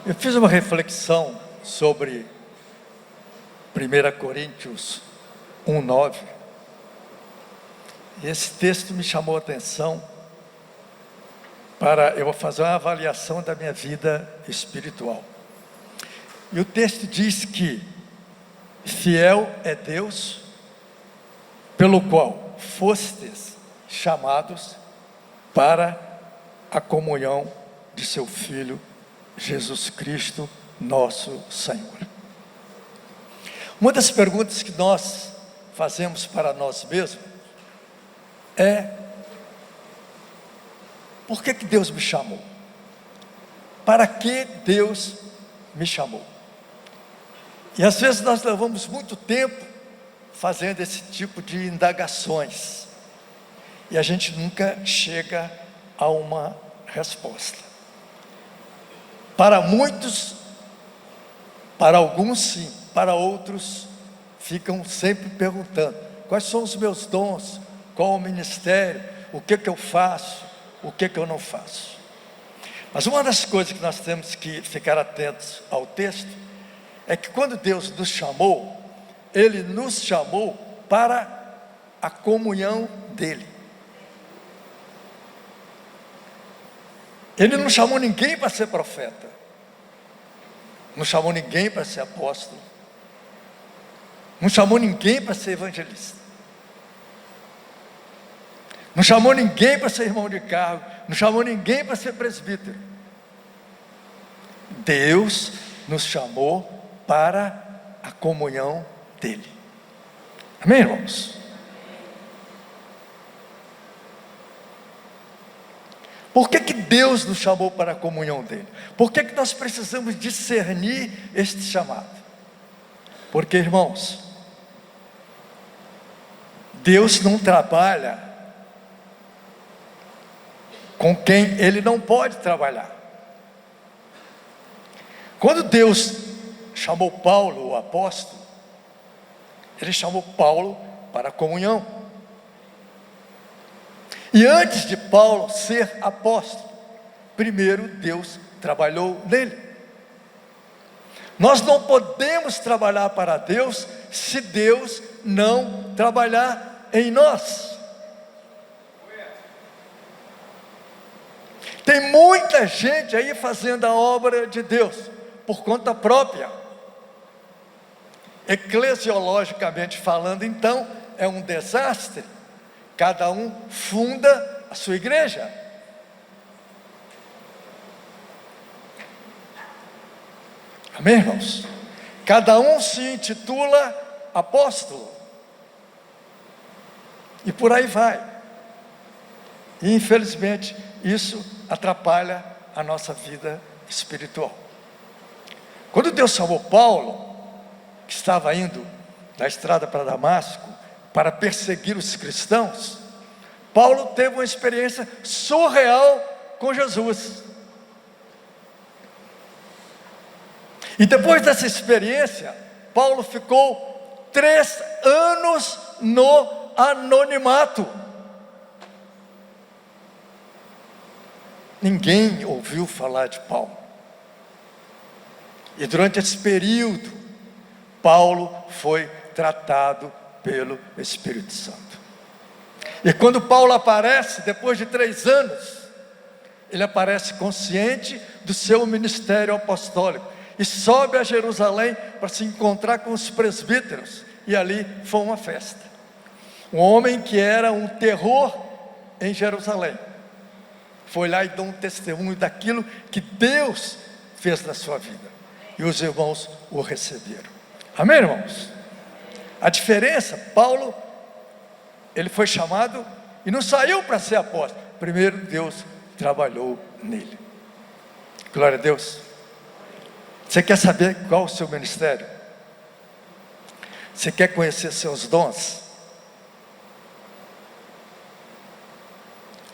Eu fiz uma reflexão sobre 1 Coríntios 1:9. E esse texto me chamou a atenção para eu fazer uma avaliação da minha vida espiritual. E o texto diz que fiel é Deus, pelo qual fostes chamados para a comunhão de seu Filho Jesus Cristo, nosso Senhor. Uma das perguntas que nós fazemos para nós mesmos é: por que Deus me chamou? Para que Deus me chamou? E às vezes nós levamos muito tempo fazendo esse tipo de indagações, e a gente nunca chega a uma resposta. Para muitos, para alguns sim, para outros ficam sempre perguntando: quais são os meus dons? Qual o ministério? O que eu faço? O que eu não faço? Mas uma das coisas que nós temos que ficar atentos ao texto é que quando Deus nos chamou, Ele nos chamou para a comunhão dEle. Ele não chamou ninguém para ser profeta, não chamou ninguém para ser apóstolo, não chamou ninguém para ser evangelista, não chamou ninguém para ser irmão de cargo, não chamou ninguém para ser presbítero. Deus nos chamou para a comunhão dEle. Amém, irmãos? Por que Deus nos chamou para a comunhão dEle? Por que nós precisamos discernir este chamado? Porque, irmãos, Deus não trabalha com quem Ele não pode trabalhar. Quando Deus chamou Paulo, o apóstolo, Ele chamou Paulo para a comunhão. E antes de Paulo ser apóstolo, primeiro Deus trabalhou nele. Nós não podemos trabalhar para Deus se Deus não trabalhar em nós. Tem muita gente aí fazendo a obra de Deus por conta própria. Eclesiologicamente falando, então, é um desastre. Cada um funda a sua igreja. Amém, irmãos? Cada um se intitula apóstolo. E por aí vai. E infelizmente isso atrapalha a nossa vida espiritual. Quando Deus chamou Paulo, que estava indo na estrada para Damasco para perseguir os cristãos, Paulo teve uma experiência surreal com Jesus. E depois dessa experiência, Paulo ficou 3 anos no anonimato. Ninguém ouviu falar de Paulo. E durante esse período, Paulo foi tratado pelo Espírito Santo. E quando Paulo aparece, depois de 3 anos, ele aparece consciente do seu ministério apostólico e sobe a Jerusalém para se encontrar com os presbíteros, e ali foi uma festa. Um homem que era um terror em Jerusalém foi lá e deu um testemunho daquilo que Deus fez na sua vida, e os irmãos o receberam. Amém, irmãos? A diferença, Paulo, ele foi chamado e não saiu para ser apóstolo. Primeiro Deus trabalhou nele. Glória a Deus. Você quer saber qual o seu ministério? Você quer conhecer seus dons?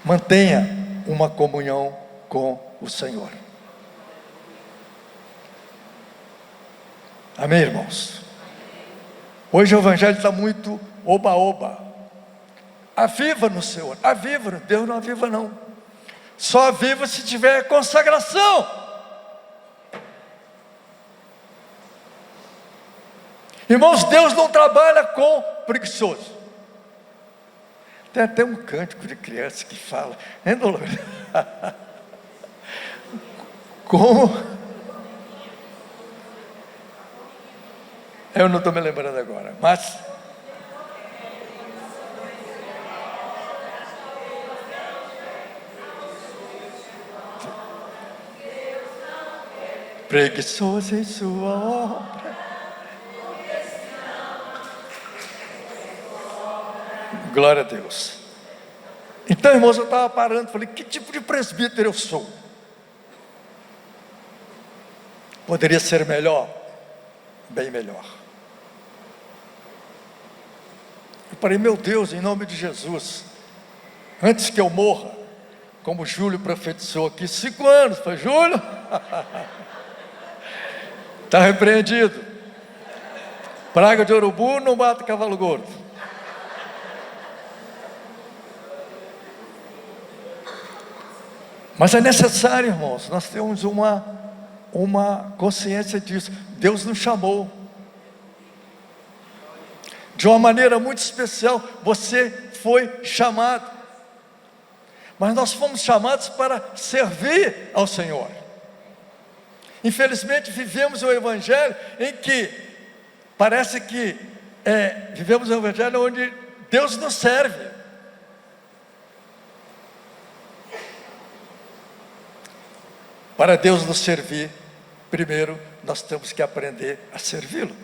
Mantenha uma comunhão com o Senhor. Amém, irmãos? Hoje o evangelho está muito oba-oba. Aviva no Senhor, aviva, Deus não aviva não. Só aviva se tiver consagração. Irmãos, Deus não trabalha com preguiçoso. Tem até um cântico de criança que fala, hein, Dolores? Como? Eu não estou me lembrando agora, mas... preguiçoso em sua obra. Glória a Deus. Então, irmãos, eu estava parando, falei, que tipo de presbítero eu sou? Poderia ser melhor? Bem melhor. Eu parei, meu Deus, em nome de Jesus, antes que eu morra, como Júlio profetizou aqui, 5 anos, foi Júlio? Está repreendido. Praga de urubu não mata cavalo gordo. Mas é necessário, irmãos, nós temos uma consciência disso. Deus nos chamou de uma maneira muito especial. Você foi chamado, mas nós fomos chamados para servir ao Senhor. Infelizmente vivemos um evangelho em que parece que vivemos um evangelho onde Deus nos serve. Para Deus nos servir, primeiro nós temos que aprender a servi-lo.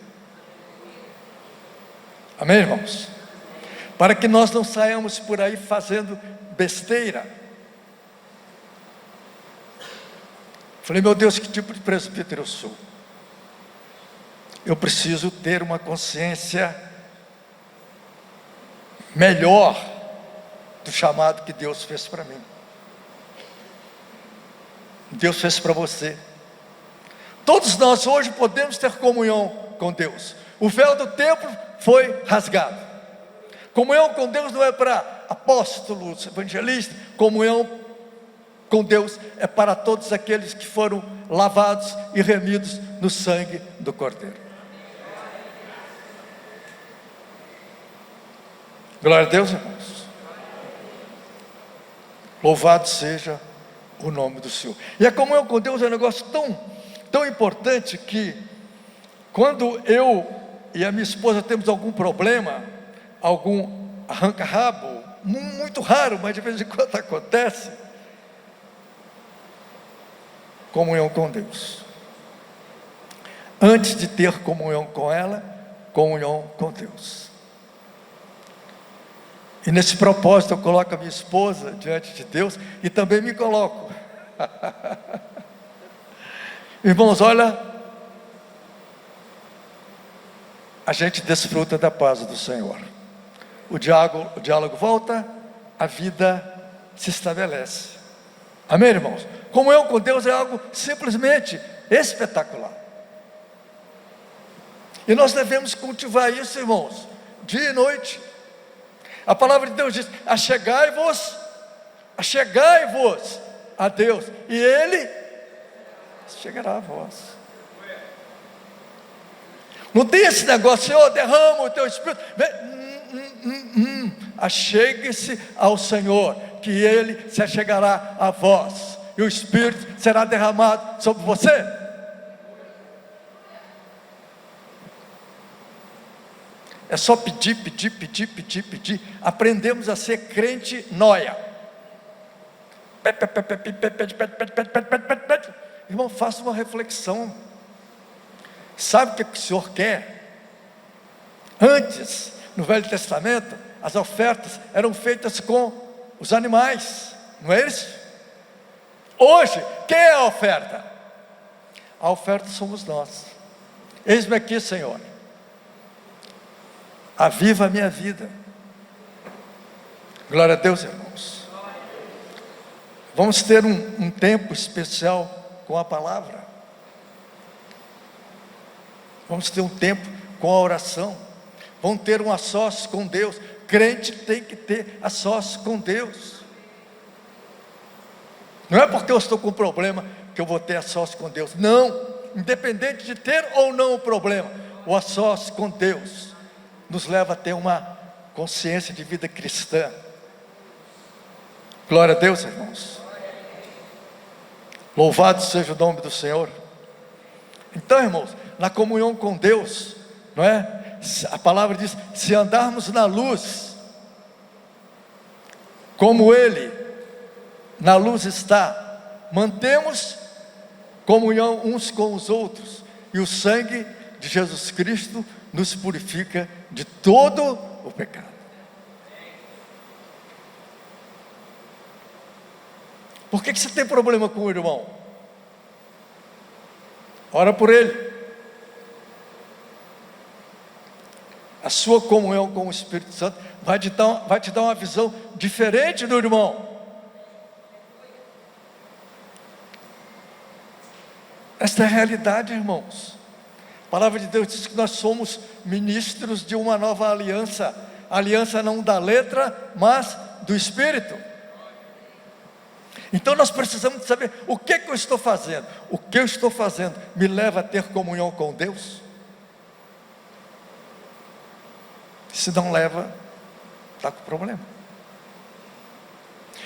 Amém, irmãos? Para que nós não saiamos por aí fazendo besteira. Falei, meu Deus, que tipo de presbítero eu sou? Eu preciso ter uma consciência melhor do chamado que Deus fez para mim. Deus fez para você. Todos nós hoje podemos ter comunhão com Deus. O véu do templo foi rasgado. Comunhão com Deus não é para apóstolos, evangelistas. Comunhão com Deus é para todos aqueles que foram lavados e remidos no sangue do Cordeiro. Glória a Deus, irmãos. Louvado seja o nome do Senhor. E a comunhão com Deus é um negócio tão importante que quando eu e a minha esposa temos algum problema, algum arranca-rabo, muito raro, mas de vez em quando acontece, comunhão com Deus. Antes de ter comunhão com ela, comunhão com Deus. E nesse propósito eu coloco a minha esposa diante de Deus e também me coloco. Irmãos, olha, a gente desfruta da paz do Senhor. O diálogo volta, a vida se estabelece. Amém, irmãos? Comunhão com Deus é algo simplesmente espetacular. E nós devemos cultivar isso, irmãos, dia e noite. A palavra de Deus diz, achegai-vos a Deus, e Ele chegará a vós. Não tem esse negócio, Senhor, derrama o teu Espírito. Achegue-se ao Senhor, que Ele se achegará a vós, e o Espírito será derramado sobre você. É só pedir. Aprendemos a ser crente nóia. Irmão, faça uma reflexão. Sabe o que o Senhor quer? Antes, no Velho Testamento, as ofertas eram feitas com os animais, não é isso? Hoje, quem é a oferta? A oferta somos nós. Eis-me aqui, Senhor. Aviva a minha vida. Glória a Deus, irmãos. Vamos ter um tempo especial com a palavra. Vamos ter um tempo com a oração. Vamos ter um a sós com Deus. Crente tem que ter a sós com Deus. Não é porque eu estou com problema que eu vou ter a sós com Deus. Não, independente de ter ou não o problema, ou a sós com Deus, nos leva a ter uma consciência de vida cristã. Glória a Deus, irmãos. Louvado seja o nome do Senhor. Então, irmãos, na comunhão com Deus, não é? A palavra diz: se andarmos na luz, como Ele na luz está, mantemos comunhão uns com os outros, e o sangue de Jesus Cristo nos purifica de todo o pecado. Por que você tem problema com o irmão? Ora por ele. A sua comunhão com o Espírito Santo vai te dar uma visão diferente do irmão. Esta é a realidade, irmãos. A palavra de Deus diz que nós somos ministros de uma nova aliança. Aliança não da letra, mas do Espírito. Então nós precisamos saber o que eu estou fazendo. O que eu estou fazendo me leva a ter comunhão com Deus? Se não leva, está com problema.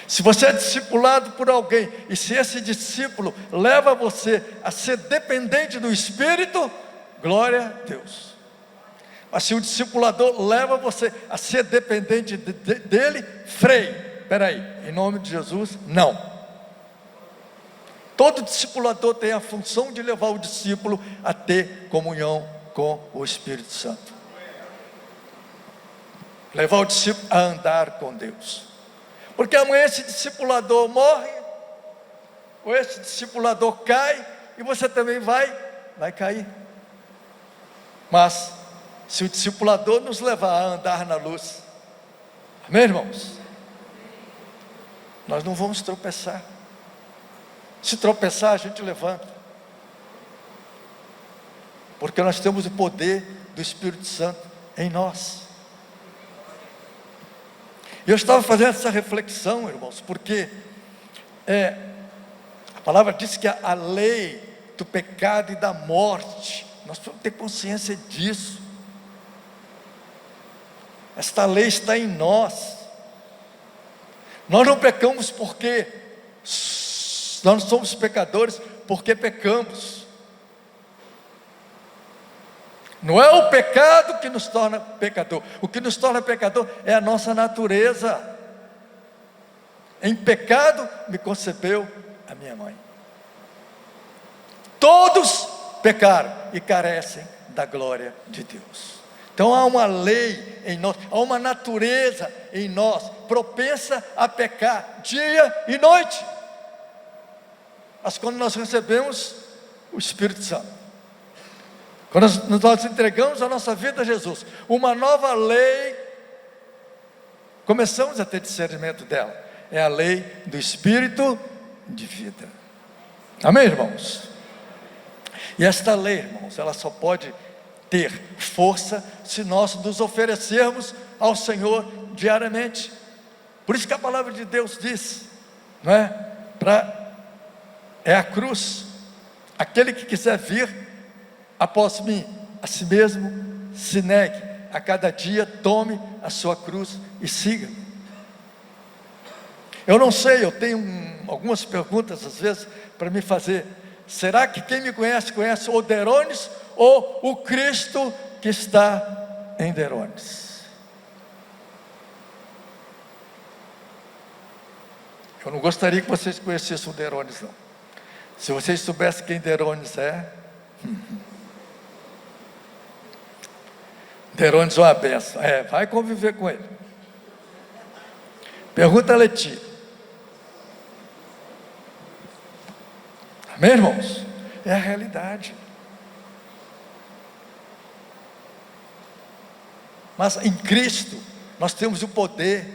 Se você é discipulado por alguém, e se esse discípulo leva você a ser dependente do Espírito, glória a Deus. Mas se o discipulador leva você a ser dependente dele, freie. Espera aí, em nome de Jesus, não. Todo discipulador tem a função de levar o discípulo a ter comunhão com o Espírito Santo. Levar o discípulo a andar com Deus. Porque amanhã esse discipulador morre, ou esse discipulador cai, e você também vai cair. Mas, se o discipulador nos levar a andar na luz, amém, irmãos? Nós não vamos tropeçar. Se tropeçar, a gente levanta. Porque nós temos o poder do Espírito Santo em nós. E eu estava fazendo essa reflexão, irmãos, porque a palavra diz que a lei do pecado e da morte, nós precisamos ter consciência disso. Esta lei está em nós. Nós não pecamos porque nós não somos pecadores porque pecamos. Não é o pecado que nos torna pecador. O que nos torna pecador é a nossa natureza. Em pecado me concebeu a minha mãe. Todos pecaram e carecem da glória de Deus. Então há uma lei em nós, há uma natureza em nós, propensa a pecar dia e noite. Mas quando nós recebemos o Espírito Santo, quando nós entregamos a nossa vida a Jesus, uma nova lei, começamos a ter discernimento dela, é a lei do Espírito de vida. Amém, irmãos? E esta lei, irmãos, ela só pode ter força se nós nos oferecermos ao Senhor diariamente. Por isso que a palavra de Deus diz, não é? É a cruz. Aquele que quiser vir após mim, a si mesmo se negue, a cada dia tome a sua cruz e siga. Eu não sei, eu tenho algumas perguntas às vezes para me fazer. Será que quem me conhece, conhece o Derones ou o Cristo que está em Derones? Eu não gostaria que vocês conhecessem o Derones, não. Se vocês soubessem quem Derones é, Derones é uma benção. Vai conviver com ele. Pergunta a Leti. Amém, irmãos? É a realidade. Mas em Cristo nós temos o poder,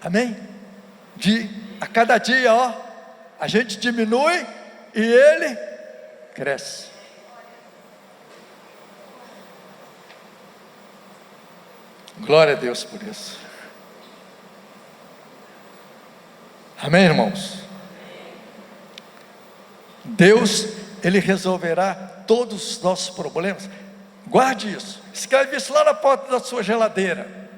amém? De a cada dia, a gente diminui e Ele cresce. Glória a Deus por isso. Amém, irmãos? Deus, Ele resolverá todos os nossos problemas Guarde isso. Escreve isso lá na porta da sua geladeira.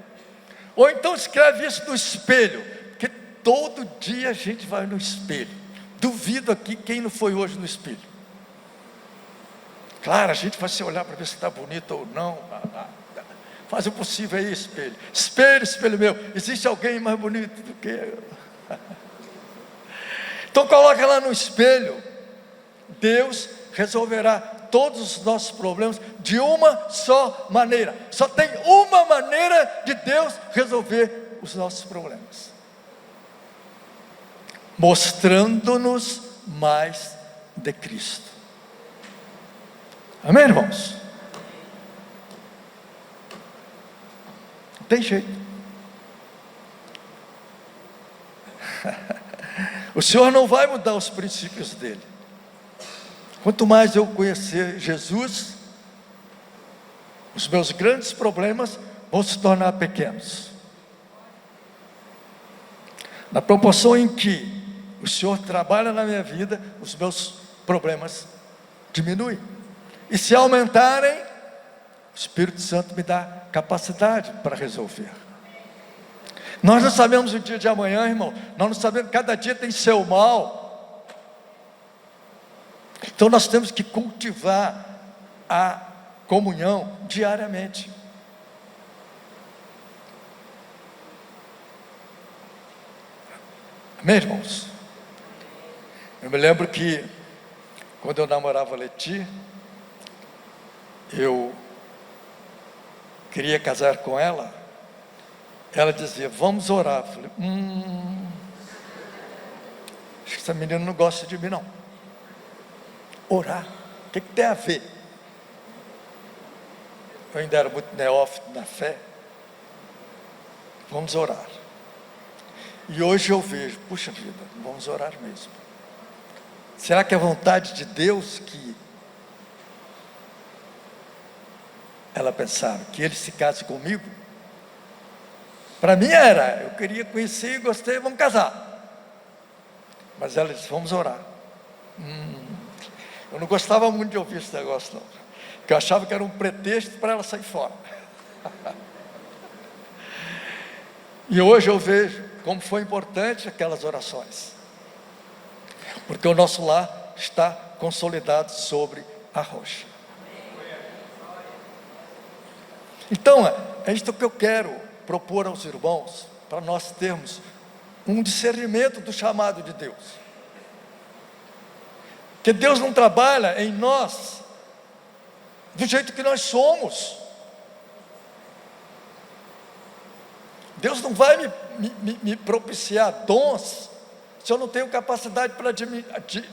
Ou então escreve isso no espelho. Porque todo dia a gente vai no espelho. Duvido aqui quem não foi hoje no espelho. Claro, a gente vai se olhar para ver se está bonito ou não. Faz o possível aí, espelho. Espelho, espelho meu. Existe alguém mais bonito do que eu? Então coloca lá no espelho. Deus resolverá todos os nossos problemas de uma só maneira. Só tem uma maneira de Deus resolver os nossos problemas: mostrando-nos mais de Cristo. Amém, irmãos? Não tem jeito. O Senhor não vai mudar os princípios dele. Quanto mais eu conhecer Jesus, os meus grandes problemas vão se tornar pequenos. Na proporção em que o Senhor trabalha na minha vida, os meus problemas diminuem. E se aumentarem, o Espírito Santo me dá capacidade para resolver. Nós não sabemos o dia de amanhã, irmão. Nós não sabemos, cada dia tem seu mal. Então nós temos que cultivar a comunhão diariamente. Amém, irmãos? Eu me lembro que quando eu namorava a Leti, eu queria casar com ela. Ela dizia: vamos orar. Eu falei: acho que essa menina não gosta de mim não. Orar? O que tem a ver? Eu ainda era muito neófito na fé. Vamos orar. E hoje eu vejo, puxa vida, vamos orar mesmo. Será que é vontade de Deus que ela pensava que ele se case comigo? Para mim era, eu queria conhecer, gostei, vamos casar. Mas ela disse: vamos orar. Eu não gostava muito de ouvir esse negócio não, porque eu achava que era um pretexto para ela sair fora. E hoje eu vejo como foi importante aquelas orações, porque o nosso lar está consolidado sobre a rocha. Então é isto que eu quero propor aos irmãos, para nós termos um discernimento do chamado de Deus. Que Deus não trabalha em nós do jeito que nós somos. Deus não vai me propiciar dons se eu não tenho capacidade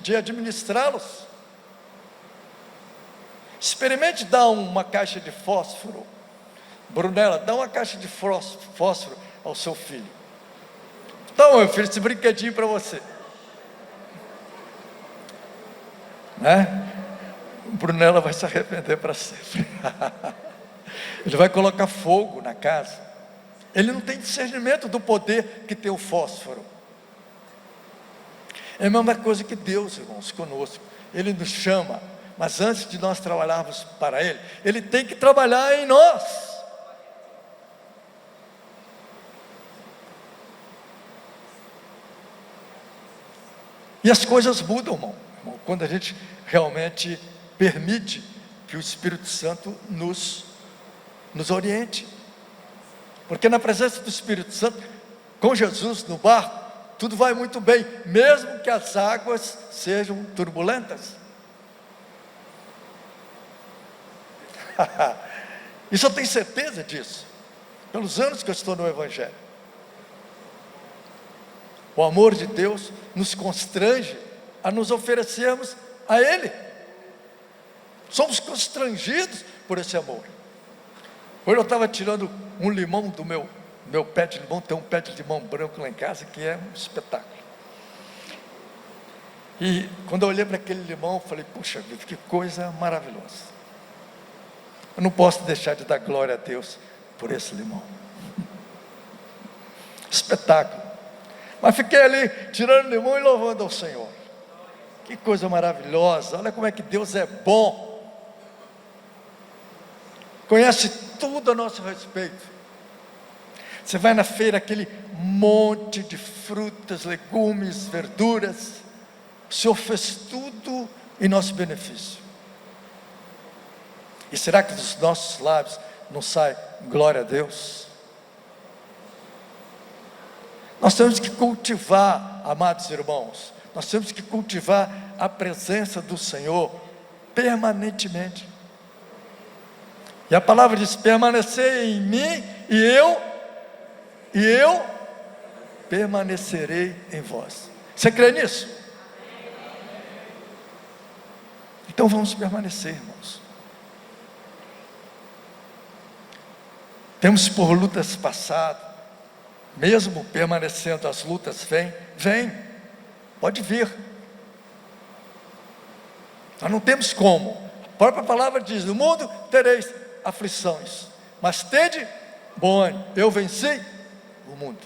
de administrá-los. Experimente dar uma caixa de fósforo. Brunella, dá uma caixa de fósforo ao seu filho. Então, meu filho, esse brinquedinho para você. Né? Brunella vai se arrepender para sempre. Ele vai colocar fogo na casa. Ele não tem discernimento do poder que tem o fósforo. É a mesma coisa que Deus, irmãos, conosco. Ele nos chama, mas antes de nós trabalharmos para Ele, Ele tem que trabalhar em nós. E as coisas mudam, irmão, quando a gente realmente permite que o Espírito Santo nos oriente. Porque na presença do Espírito Santo, com Jesus no barco, tudo vai muito bem, mesmo que as águas sejam turbulentas. Isso eu tenho certeza disso, pelos anos que eu estou no Evangelho. O amor de Deus nos constrange a nos oferecermos a Ele. Somos constrangidos por esse amor. Hoje eu estava tirando um limão do meu pé de limão. Tem um pé de limão branco lá em casa que é um espetáculo. E quando eu olhei para aquele limão, eu falei: puxa vida, que coisa maravilhosa. Eu não posso deixar de dar glória a Deus por esse limão. Espetáculo. Mas fiquei ali tirando limão e louvando ao Senhor. Que coisa maravilhosa. Olha como é que Deus é bom. conhece tudo a nosso respeito. Você vai na feira, aquele monte de frutas, legumes, verduras. O Senhor fez tudo em nosso benefício. E será que dos nossos lábios não sai glória a Deus? Nós temos que cultivar, amados irmãos, nós temos que cultivar a presença do Senhor permanentemente. E a palavra diz: permanecer em mim e eu permanecerei em vós. Você crê nisso? Então vamos permanecer, irmãos. Temos por lutas passado, mesmo permanecendo as lutas, vem, pode vir. Nós não temos como. A própria palavra diz: no mundo tereis aflições, mas tende bom ânimo, eu venci o mundo.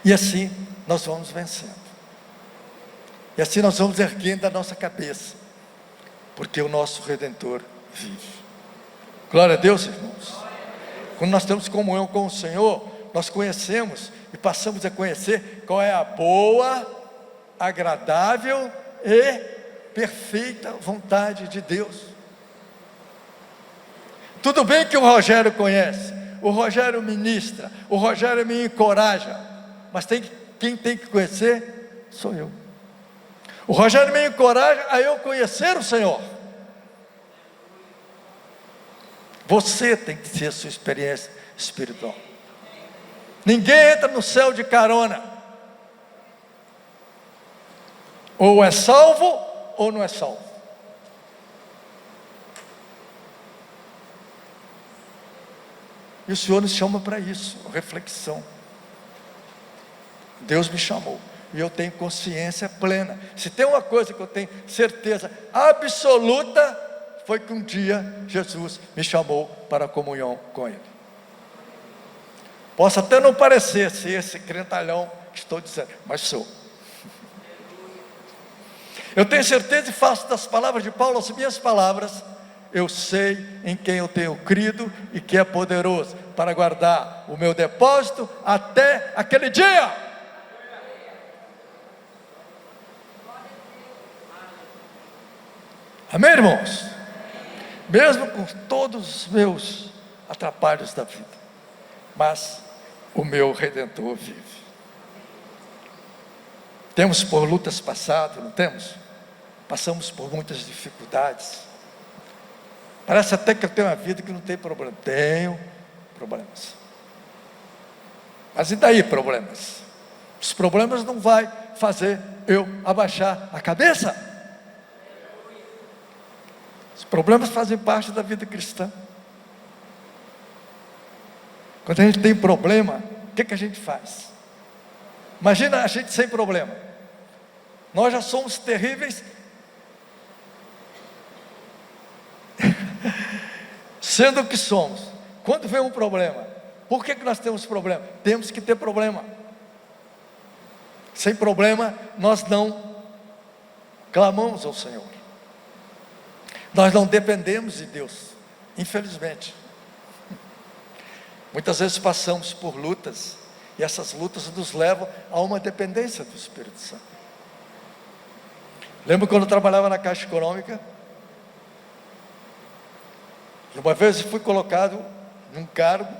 E assim nós vamos vencendo. E assim nós vamos erguendo a nossa cabeça, porque o nosso Redentor vive. Glória a Deus, irmãos. Quando nós temos comunhão com o Senhor, nós conhecemos e passamos a conhecer qual é a boa, agradável e perfeita vontade de Deus. Tudo bem que o Rogério conhece, o Rogério ministra, o Rogério me encoraja, mas quem tem que conhecer sou eu. O Rogério me encoraja a eu conhecer o Senhor. Você tem que ter a sua experiência espiritual. Ninguém entra no céu de carona. Ou é salvo ou não é salvo. E o Senhor nos chama para isso, reflexão. Deus me chamou e eu tenho consciência plena. Se tem uma coisa que eu tenho certeza absoluta, foi que um dia Jesus me chamou para a comunhão com Ele. Posso até não parecer ser esse crentalhão que estou dizendo, mas sou. Eu tenho certeza e faço das palavras de Paulo as minhas palavras. Eu sei em quem eu tenho crido e que é poderoso para guardar o meu depósito até aquele dia. Amém, irmãos? Mesmo com todos os meus atrapalhos da vida, mas o meu Redentor vive. Temos por lutas passadas, não temos? Passamos por muitas dificuldades. Parece até que eu tenho uma vida que não tem problema. Tenho problemas. Mas e daí problemas? Os problemas não vai fazer eu abaixar a cabeça. Os problemas fazem parte da vida cristã. Quando a gente tem problema, o que a gente faz? Imagina a gente sem problema. Nós já somos terríveis, sendo o que somos. Quando vem um problema, por que nós temos problema? Temos que ter problema. Sem problema, nós não clamamos ao Senhor. Nós não dependemos de Deus, infelizmente. Muitas vezes passamos por lutas, e essas lutas nos levam a uma dependência do Espírito Santo. Lembro quando eu trabalhava na Caixa Econômica, e uma vez eu fui colocado num cargo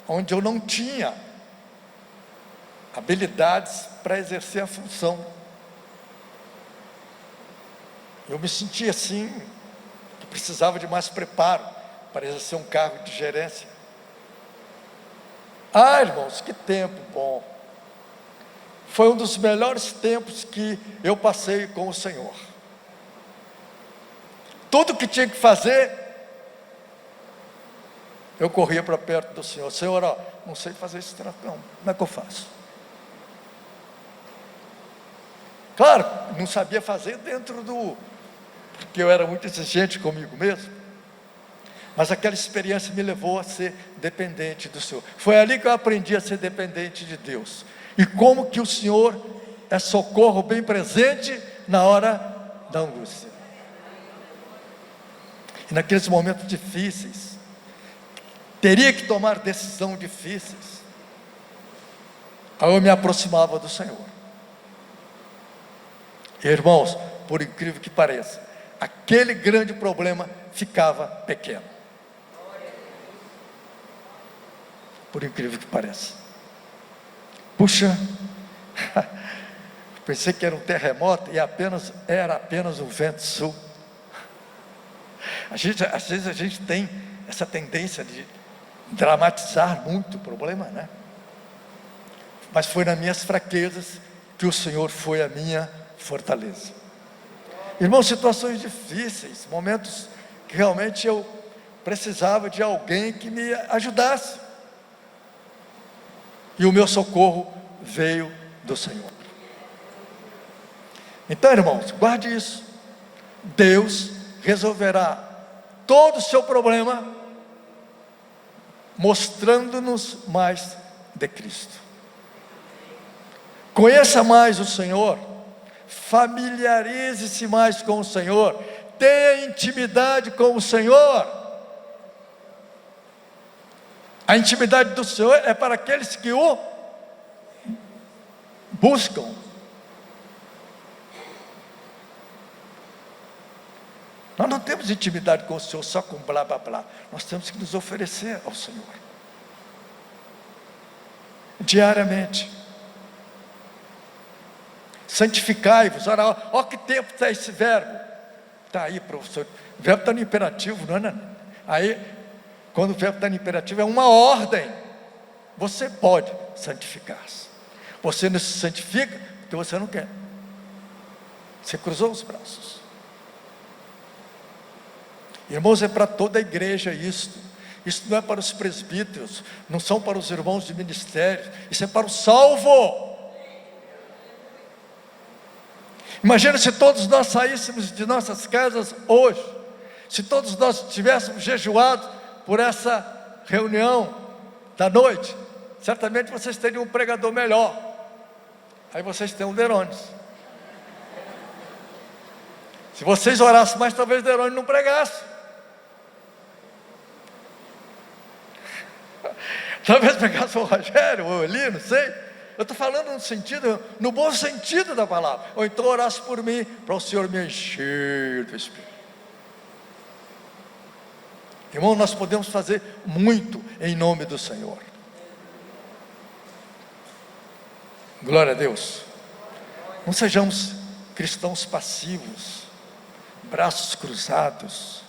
onde eu não tinha habilidades para exercer a função. Eu me sentia assim, que precisava de mais preparo para exercer um cargo de gerência. Ah, irmãos, que tempo bom. Foi um dos melhores tempos que eu passei com o Senhor. Tudo que tinha que fazer, eu corria para perto do Senhor. Senhor, ó, não sei fazer esse trabalho, não. Como é que eu faço? Claro, não sabia fazer porque eu era muito exigente comigo mesmo. Mas aquela experiência me levou a ser dependente do Senhor. Foi ali que eu aprendi a ser dependente de Deus. E como que o Senhor é socorro bem presente na hora da angústia. E naqueles momentos difíceis, teria que tomar decisões difíceis, aí eu me aproximava do Senhor. Irmãos, por incrível que pareça, aquele grande problema ficava pequeno. Por incrível que pareça. Puxa, pensei que era um terremoto e era apenas um vento sul. Às vezes a gente tem essa tendência de dramatizar muito o problema, né? Mas foi nas minhas fraquezas que o Senhor foi a minha fortaleza. Irmãos, situações difíceis, momentos que realmente eu precisava de alguém que me ajudasse. E o meu socorro veio do Senhor. Então, irmãos, guarde isso. Deus resolverá todo o seu problema, mostrando-nos mais de Cristo. Conheça mais o Senhor, familiarize-se mais com o Senhor, tenha intimidade com o Senhor. A intimidade do Senhor é para aqueles que o buscam. Nós não temos intimidade com o Senhor só com blá blá blá. Nós temos que nos oferecer ao Senhor diariamente. Santificai-vos. Ora, ó que tempo está esse verbo. Está aí, professor. O verbo está no imperativo, não é? Aí, quando o verbo está no imperativo, é uma ordem. Você pode santificar-se. Você não se santifica porque você não quer. Você cruzou os braços. Irmãos, é para toda a igreja isto. Isso não é para os presbíteros, não são para os irmãos de ministério, isso é para o salvo. Imagina se todos nós saíssemos de nossas casas hoje, se todos nós tivéssemos jejuado por essa reunião da noite, certamente vocês teriam um pregador melhor. Aí vocês têm um Derones. Se vocês orassem mais, talvez Derones não pregasse. Talvez pegasse o Rogério, ou Eli, não sei. Eu estou falando no sentido, no bom sentido da palavra. Ou então orasse por mim, para o Senhor me encher do Espírito. Irmão, nós podemos fazer muito em nome do Senhor. Glória a Deus. Não sejamos cristãos passivos, braços cruzados.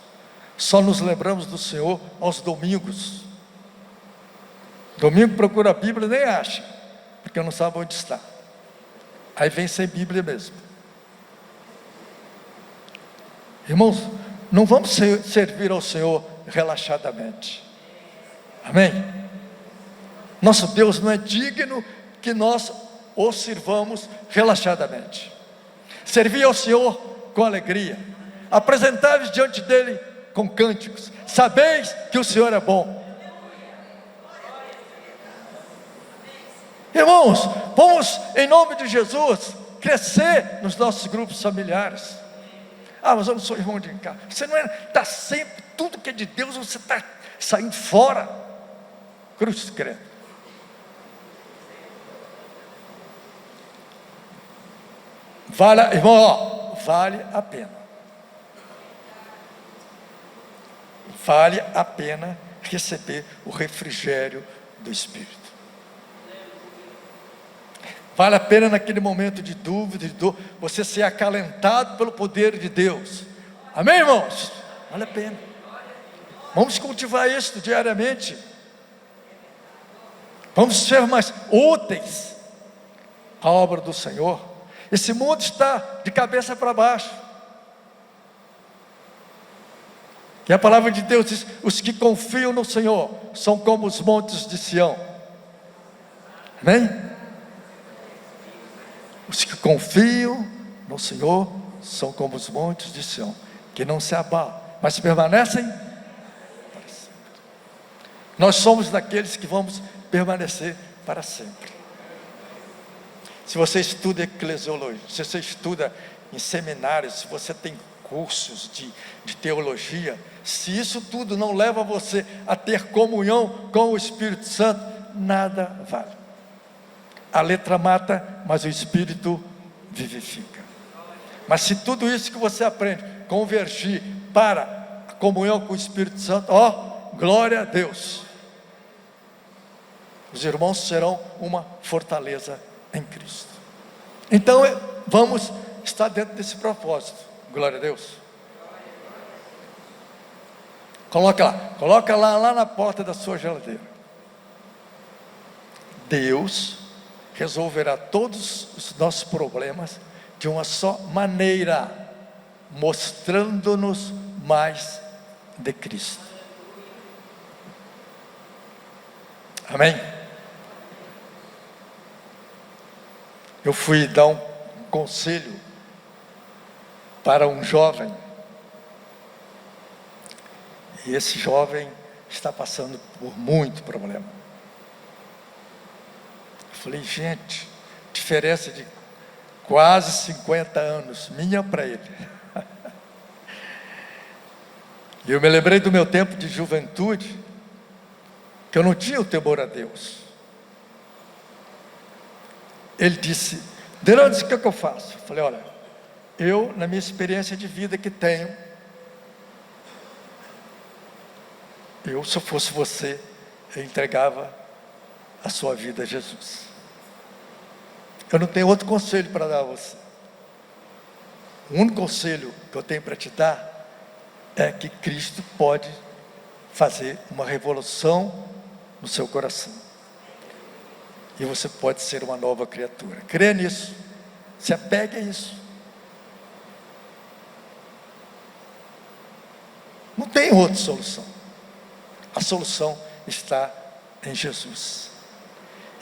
Só nos lembramos do Senhor aos domingos. Domingo procura a Bíblia, nem acha, porque não sabe onde está. Aí vem sem Bíblia mesmo. Irmãos, não vamos servir ao Senhor relaxadamente. Amém? Nosso Deus não é digno que nós o sirvamos relaxadamente. Servir ao Senhor com alegria. Apresentai-vos diante dele com cânticos. Sabeis que o Senhor é bom. Irmãos, vamos em nome de Jesus crescer nos nossos grupos familiares. Ah, mas eu não sou irmão de casa. Você não está sempre, tudo que é de Deus, você está saindo fora. Cruz credo. Irmão, vale a pena. Vale a pena receber o refrigério do Espírito. Vale a pena naquele momento de dúvida, de dor, você ser acalentado pelo poder de Deus. Amém, irmãos? Vale a pena. Vamos cultivar isso diariamente. Vamos ser mais úteis à obra do Senhor. Esse mundo está de cabeça para baixo. E a palavra de Deus diz: os que confiam no Senhor são como os montes de Sião. Amém? Os que confiam no Senhor são como os montes de Sião, que não se abalam, mas permanecem para sempre. Nós somos daqueles que vamos permanecer para sempre. Se você estuda eclesiologia, se você estuda em seminários, se você tem cursos de teologia, se isso tudo não leva você a ter comunhão com o Espírito Santo, nada vale. A letra mata, mas o Espírito vivifica. Mas se tudo isso que você aprende convergir para a comunhão com o Espírito Santo, glória a Deus. Os irmãos serão uma fortaleza em Cristo. Então, vamos estar dentro desse propósito. Glória a Deus. Coloca lá na porta da sua geladeira. Deus resolverá todos os nossos problemas de uma só maneira, mostrando-nos mais de Cristo. Amém? Eu fui dar um conselho para um jovem, e esse jovem está passando por muito problema. Eu falei, gente, diferença de quase 50 anos, minha para ele. E eu me lembrei do meu tempo de juventude, que eu não tinha o temor a Deus. Ele disse, Derandes, o que eu faço? Eu falei, olha, eu, na minha experiência de vida que tenho, se eu fosse você, eu entregava a sua vida a Jesus. Eu não tenho outro conselho para dar a você. O único conselho que eu tenho para te dar é que Cristo pode fazer uma revolução no seu coração. E você pode ser uma nova criatura. Crê nisso. Se apegue a isso. Não tem outra solução. A solução está em Jesus.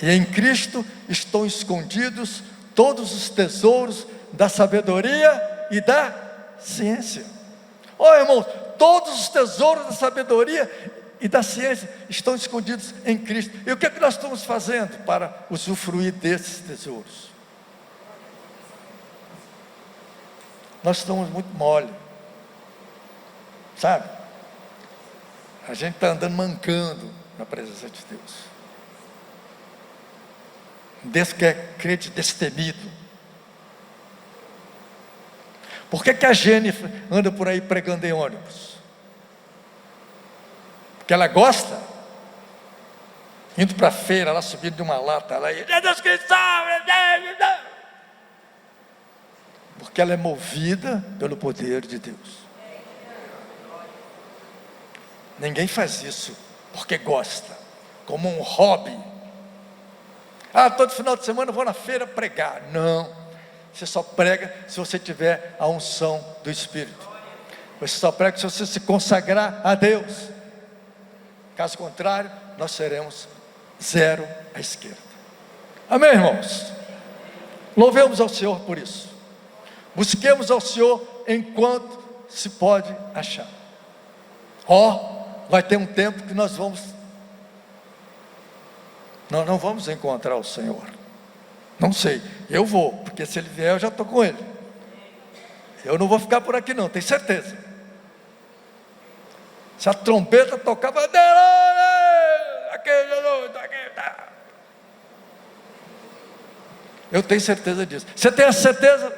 E em Cristo estão escondidos todos os tesouros da sabedoria e da ciência. Irmãos, todos os tesouros da sabedoria e da ciência estão escondidos em Cristo. E o que é que nós estamos fazendo para usufruir desses tesouros? Nós estamos muito mole, sabe? A gente está andando mancando na presença de Deus. Deus quer crente destemido. Por que a Jennifer anda por aí pregando em ônibus? Porque ela gosta, indo para a feira, lá subindo de uma lata, ela ia, Deus que salve, porque ela é movida pelo poder de Deus. Ninguém faz isso porque gosta, como um hobby. Todo final de semana eu vou na feira pregar. Não, você só prega se você tiver a unção do Espírito. Você só prega se você se consagrar a Deus. Caso contrário, nós seremos zero à esquerda. Amém, irmãos? Louvemos ao Senhor por isso. Busquemos ao Senhor enquanto se pode achar. Vai ter um tempo que nós não vamos encontrar o Senhor. Não sei, eu vou, porque se Ele vier eu já estou com Ele. Eu não vou ficar por aqui não, tenho certeza. Se a trombeta tocar, vai eu tenho certeza disso. Você tem a certeza?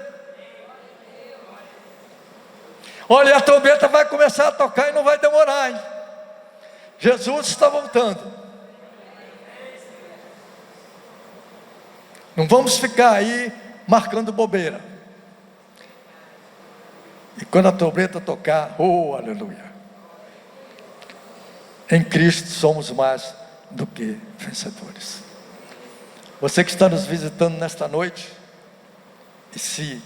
Olha, a trombeta vai começar a tocar e não vai demorar, hein? Jesus está voltando. Não vamos ficar aí marcando bobeira. E quando a trombeta tocar, aleluia. Em Cristo somos mais do que vencedores. Você que está nos visitando nesta noite, e se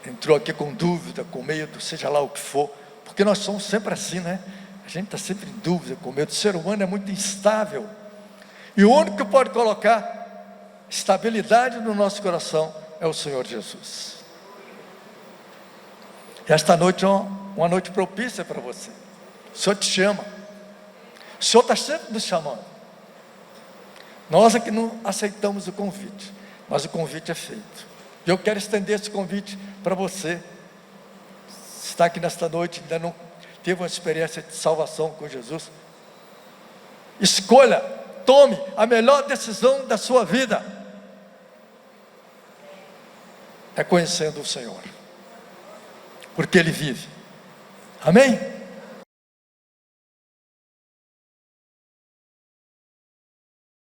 entrou aqui com dúvida, com medo, seja lá o que for, porque nós somos sempre assim, né? A gente está sempre em dúvida, com medo. O ser humano é muito instável. E o único que pode colocar estabilidade no nosso coração é o Senhor Jesus. E esta noite é uma noite propícia para você. O Senhor te chama. O Senhor está sempre nos chamando. Nós é que não aceitamos o convite, mas o convite é feito. E eu quero estender esse convite para você está aqui nesta noite, ainda não teve uma experiência de salvação com Jesus, escolha, tome a melhor decisão da sua vida, é conhecendo o Senhor, porque Ele vive. Amém?